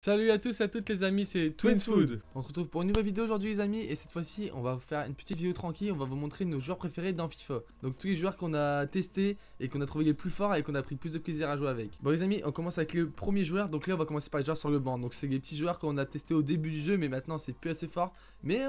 Salut à tous et à toutes les amis, c'est Twinsfood. On se retrouve pour une nouvelle vidéo aujourd'hui les amis. Et cette fois-ci on va vous faire une petite vidéo tranquille. On va vous montrer nos joueurs préférés dans FIFA. Donc tous les joueurs qu'on a testés et qu'on a trouvé les plus forts et qu'on a pris plus de plaisir à jouer avec. Bon les amis, on commence avec le premier joueur. Donc là on va commencer par les joueurs sur le banc. Donc c'est les petits joueurs qu'on a testés au début du jeu, mais maintenant c'est plus assez fort. Mais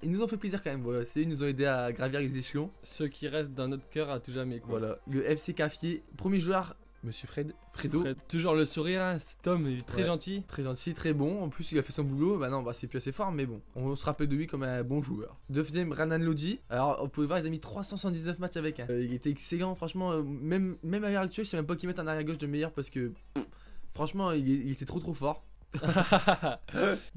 ils nous ont fait plaisir quand même, voilà, ils nous ont aidé à gravir les échelons. Ceux qui restent dans notre cœur à tout jamais quoi. Voilà, le FC Cafier, premier joueur, Monsieur Fredo. Toujours le sourire, hein, cet homme il est très gentil. Très gentil, très bon. En plus, il a fait son boulot. Bah non, c'est plus assez fort, mais bon. On se rappelle de lui comme un bon joueur. Deuxième, Renan Lodi. Alors, vous pouvez voir, ils ont mis 379 matchs avec. Hein. Il était excellent, franchement. Même à l'heure actuelle, je sais même pas qui mettre un arrière gauche de meilleur parce que, franchement, il était trop fort.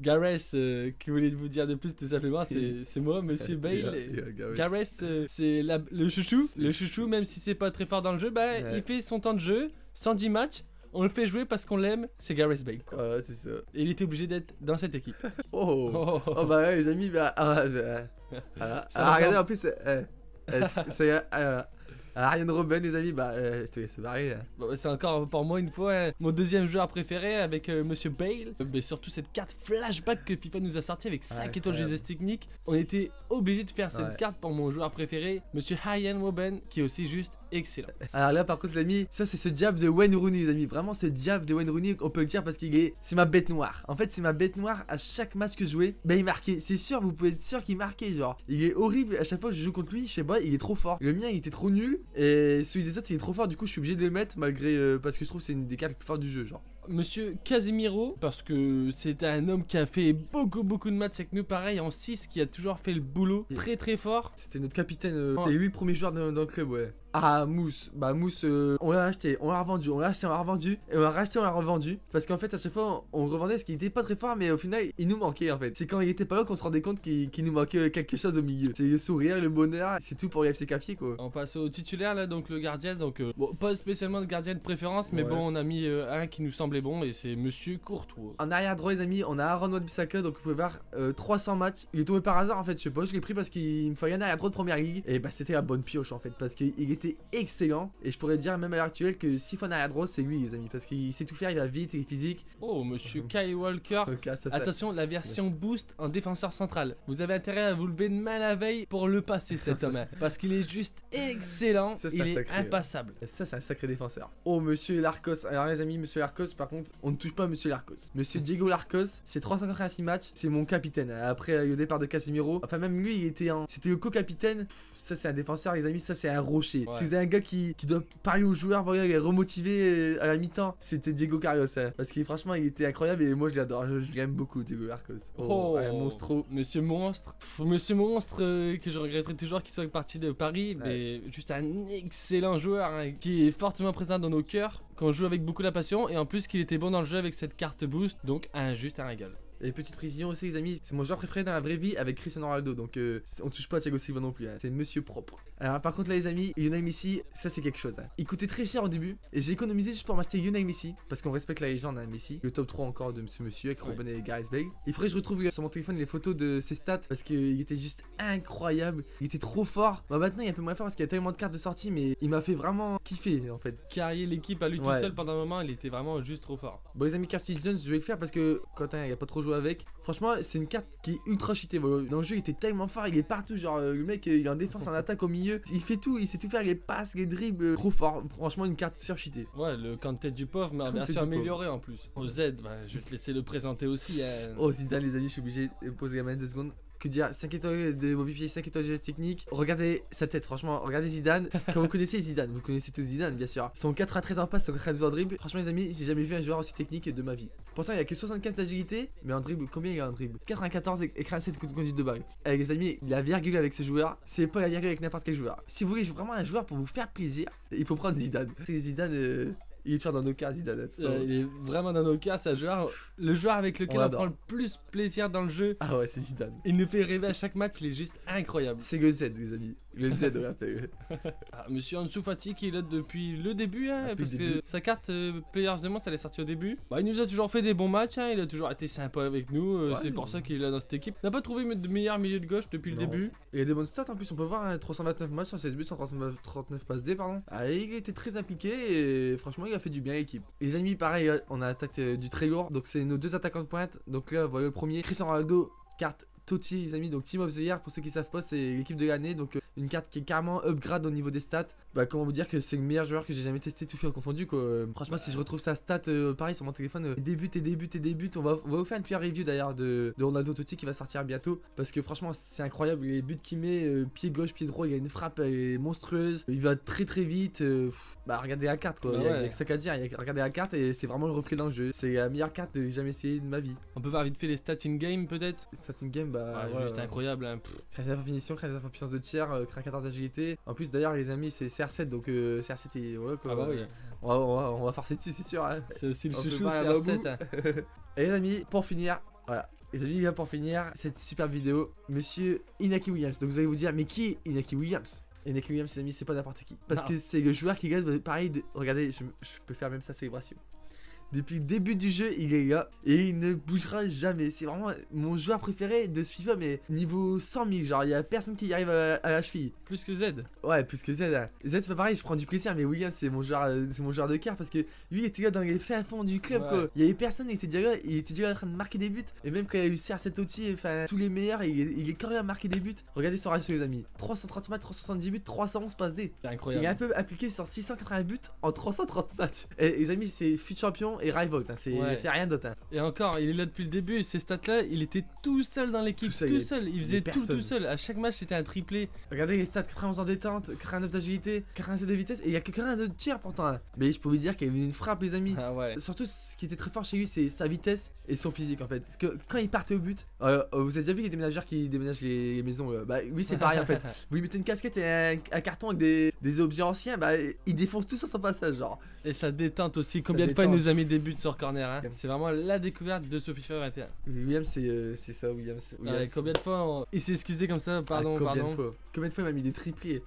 Gareth, que voulez-vous dire de plus tout simplement, c'est moi, Monsieur Bale. Gareth, c'est le chouchou. Le chouchou, même si c'est pas très fort dans le jeu, bah il fait son temps de jeu, 110 matchs. On le fait jouer parce qu'on l'aime, c'est Gareth Bale. C'est ça. Et il était obligé d'être dans cette équipe. Oh bah ouais, les amis, regardez en plus, c'est Arjen Robben les amis, je te laisse barrer. Bon, c'est encore pour moi une fois mon deuxième joueur préféré avec Monsieur Bale. Mais surtout cette carte flashback que FIFA nous a sorti avec 5 étoiles de geste technique. On était obligé de faire cette carte pour mon joueur préféré, Monsieur Arjen Robben, qui est aussi juste excellent. Alors là par contre les amis, ça c'est ce diable de Wayne Rooney les amis. Vraiment ce diable de Wayne Rooney, on peut le dire parce c'est ma bête noire. En fait c'est ma bête noire à chaque match que je jouais. Il marquait, c'est sûr, vous pouvez être sûr qu'il marquait genre. Il est horrible, à chaque fois que je joue contre lui, je sais pas, il est trop fort. Le mien il était trop nul et celui des autres il est trop fort, du coup je suis obligé de le mettre malgré parce que je trouve que c'est une des cartes les plus fortes du jeu genre. Monsieur Casemiro, parce que c'est un homme qui a fait beaucoup de matchs avec nous, pareil en 6, qui a toujours fait le boulot très fort. C'était notre capitaine, c'est lui le premier joueur dans le club, ouais. Ah, Mousse, Mousse, on l'a acheté, on l'a revendu, on l'a acheté, on l'a revendu, et on l'a racheté, on l'a revendu. Parce qu'en fait, à chaque fois, on revendait ce qui était pas très fort, mais au final, il nous manquait en fait. C'est quand il était pas là qu'on se rendait compte qu'il nous manquait quelque chose au milieu. C'est le sourire, le bonheur, c'est tout pour le FC Cafier quoi. On passe au titulaire là, donc le gardien, donc bon, pas spécialement de gardien de préférence, mais bon, on a mis un qui nous semblait bon, et c'est Monsieur Courtois. En arrière droit, les amis, on a Aaron Wan-Bissaka, donc vous pouvez voir 300 matchs. Il est tombé par hasard en fait, je sais pas, je l'ai pris parce qu'il me fallait un arrière droit de première ligue. Et c'était la bonne pioche en fait, parce qu'il était excellent. Et je pourrais dire même à l'heure actuelle que s'il faut un arrière droit, c'est lui les amis, parce qu'il sait tout faire, il va vite, il est physique. Oh Monsieur Kyle Walker. Attention, la version boost en défenseur central. Vous avez intérêt à vous lever de main la veille pour le passer cet homme, parce qu'il est juste excellent, il est impassable. Ça c'est un sacré défenseur. Oh Monsieur Larcos, alors les amis, Monsieur Larcos par contre, on ne touche pas à Monsieur Larcos. Monsieur Diego Larcos, c'est 386 matchs, c'est mon capitaine. Après le départ de Casemiro, enfin même lui c'était le co-capitaine. Ça c'est un défenseur les amis, ça c'est un rocher. Si vous avez un gars qui doit parler aux joueurs, voilà, les remotiver à la mi-temps, c'était Diego Carlos hein, parce que franchement il était incroyable et moi je l'adore, je l'aime beaucoup Diego Larcos. Un monstro. Monsieur Monstre. Monsieur Monstre que je regretterais toujours qu'il soit parti de Paris, mais juste un excellent joueur hein, qui est fortement présent dans nos cœurs quand on joue avec beaucoup de passion et en plus qu'il était bon dans le jeu avec cette carte boost, donc juste un régal. Et petite précision aussi les amis, c'est mon joueur préféré dans la vraie vie avec Cristiano Ronaldo, donc on touche pas à Thiago Silva non plus, hein. C'est monsieur propre. Alors par contre là les amis, Lionel Messi, ça c'est quelque chose hein. Il coûtait très cher au début et j'ai économisé juste pour m'acheter Lionel Messi parce qu'on respecte la légende hein, Messi. Le top 3 encore de ce monsieur avec Robben et Gareth Bale. Il faudrait que je retrouve sur mon téléphone les photos de ses stats parce qu'il était juste incroyable, il était trop fort. Maintenant il est un peu moins fort parce qu'il y a tellement de cartes de sortie, mais il m'a fait vraiment kiffer en fait. Carrier l'équipe à lui tout seul pendant un moment, il était vraiment juste trop fort. Bon les amis, Curtis Jones je vais le faire parce que quand il a pas trop joué avec, franchement c'est une carte qui est ultra cheatée. Voilà. Dans le jeu il était tellement fort, il est partout, genre le mec il est en défense, en attaque, au milieu, il fait tout, il sait tout faire, les passes, les dribbles, trop fort. Franchement une carte surcheatée. Ouais, le Kanté du pauvre, mais en version améliorée en plus. Au Z, je vais te laisser le présenter aussi hein. Oh Zidane les amis, je suis obligé de poser la main 2 secondes. Que dire, 5 étoiles de mobilier, 5 étoiles de geste technique. Regardez sa tête, franchement, regardez Zidane. Quand vous connaissez Zidane, vous connaissez tous Zidane bien sûr. Son 93 en passe, son 92 en dribble. Franchement les amis, j'ai jamais vu un joueur aussi technique de ma vie. Pourtant il a que 75 d'agilité, mais en dribble, combien il a en dribble? 94 et 96 conduite de balle. Allez les amis, la virgule avec ce joueur, c'est pas la virgule avec n'importe quel joueur. Si vous voulez vraiment un joueur pour vous faire plaisir, il faut prendre Zidane. C'est Zidane il est toujours dans nos cœurs, Zidane. Il est vraiment dans nos cœurs, c'est le joueur avec lequel on prend le plus plaisir dans le jeu. Ah ouais, c'est Zidane. Il nous fait rêver à chaque match, il est juste incroyable. C'est le Z, les amis. Le Z, on l'appelle. Monsieur Ansu Fati qui est là depuis le début, hein, parce que sa carte Players de Month, elle est sortie au début. Il nous a toujours fait des bons matchs, hein, il a toujours été sympa avec nous. C'est pour ça qu'il est là dans cette équipe. On n'a pas trouvé de meilleur milieu de gauche depuis le début. Il y a des bonnes stats en plus, on peut voir hein, 329 matchs, 116 buts, 139 passes D, pardon. Il était très impliqué et franchement, il a fait du bien à l'équipe. Les amis, pareil, on a attaque du très lourd. Donc c'est nos deux attaquants de pointe. Donc là, voilà le premier, Cristiano Ronaldo, carte Totti, les amis. Donc Team of the Year, pour ceux qui savent pas, c'est l'équipe de l'année. Donc une carte qui est carrément upgrade au niveau des stats. Bah, comment vous dire que c'est le meilleur joueur que j'ai jamais testé, tout fait confondu quoi. Franchement, si je retrouve sa stat, pareil sur mon téléphone, début. On va vous faire une petite review d'ailleurs de Ronaldo Totti qui va sortir bientôt. Parce que franchement, c'est incroyable. Les buts qu'il met, pied gauche, pied droit, il a une frappe monstrueuse. Il va très vite. Bah, regardez la carte quoi. Il y a que ça qu'à dire. Regardez la carte et c'est vraiment le reflet dans le jeu. C'est la meilleure carte que j'ai jamais essayé de ma vie. On peut voir vite fait les stats in-game peut-être. Stats in-game, bah. Ouais, juste incroyable. Hein. 13 en finition, 13 en puissance de tir, 14 d'agilité. En plus, d'ailleurs, les amis, c'est CR7 donc CR7 et voilà quoi. Ah bah oui. On va forcer dessus, c'est sûr. Hein. C'est aussi le chouchou CR7. Hein. Et les amis, pour finir, voilà. Les amis, pour finir cette superbe vidéo, monsieur Inaki Williams. Donc vous allez vous dire, mais qui est Inaki Williams? Inaki Williams, les amis, c'est pas n'importe qui. Parce que c'est le joueur qui gagne, pareil, regardez, je peux faire même sa célébration. Depuis le début du jeu, il est là et il ne bougera jamais. C'est vraiment mon joueur préféré de ce FIFA, mais niveau 100 000. Genre, il y a personne qui y arrive à la cheville. Plus que Z. Ouais, plus que Z. Hein. Z, c'est pas pareil, je prends du plaisir, mais William, c'est mon joueur de cœur parce que lui, il était là dans les fins fonds du club, quoi. Il y avait personne, il était déjà là en train de marquer des buts. Et même quand il y a eu CR7 Totti, enfin, tous les meilleurs, il est quand même à marquer des buts. Regardez son ratio, les amis. 330 matchs, 370 buts, 311 passes D. C'est incroyable. Il est un peu appliqué sur 680 buts en 330 matchs. Et les amis, c'est fut champion et Rivals, hein. C'est rien d'autre. Hein. Et encore, il est là depuis le début. Ces stats-là, il était tout seul dans l'équipe. Tout seul. Il faisait tout seul. À chaque match, c'était un triplé. Regardez les stats 91 en détente, 89 d'agilité, 47 de vitesse. Et il y a que 42 de tir pourtant. Hein. Mais je peux vous dire qu'il y avait une frappe, les amis. Ah ouais. Surtout, ce qui était très fort chez lui, c'est sa vitesse et son physique en fait. Parce que quand il partait au but, vous avez déjà vu les déménageurs qui déménagent les maisons. Bah oui, c'est pareil en fait. Vous lui mettez une casquette et un carton avec des objets anciens, bah il défonce tout sur son passage, genre. Et sa détente aussi. Combien de fois il nous a mis des buts sur corner, hein. C'est vraiment la découverte de ce FIFA 21. William, c'est ça, William. Combien de fois il s'est excusé comme ça, pardon. Combien de fois il m'a mis des triplés,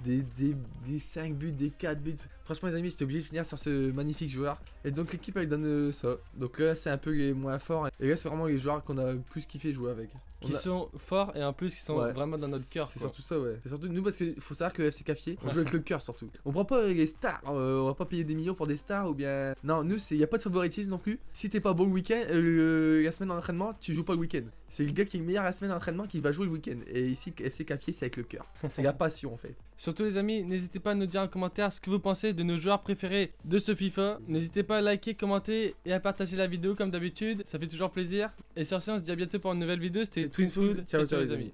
des 5 buts, des 4 buts. Franchement, les amis, j'étais obligé de finir sur ce magnifique joueur. Et donc, l'équipe elle donne ça. Donc là, c'est un peu les moins forts. Et là, c'est vraiment les joueurs qu'on a plus kiffé jouer avec. Qui sont forts et en plus qui sont vraiment dans notre cœur. C'est surtout ça, ouais. C'est surtout nous parce qu'il faut savoir que le FC Cafier, on joue avec le cœur surtout. On prend pas les stars, on va pas payer des millions pour des stars ou bien. Non, nous, y a pas de favoritisme non plus. Si t'es pas bon le week-end, la semaine d'entraînement, tu joues pas le week-end. C'est le gars qui est le meilleur la semaine d'entraînement qui va jouer le week-end. Et ici, FC Cafier, c'est avec le cœur. C'est la passion en fait. Surtout, les amis, n'hésitez pas à nous dire en commentaire ce que vous pensez de nos joueurs préférés de ce FIFA. N'hésitez pas à liker, commenter et à partager la vidéo comme d'habitude. Ça fait toujours plaisir. Et sur ce, on se dit à bientôt pour une nouvelle vidéo. C'était Twins Food. Ciao, ciao les amis.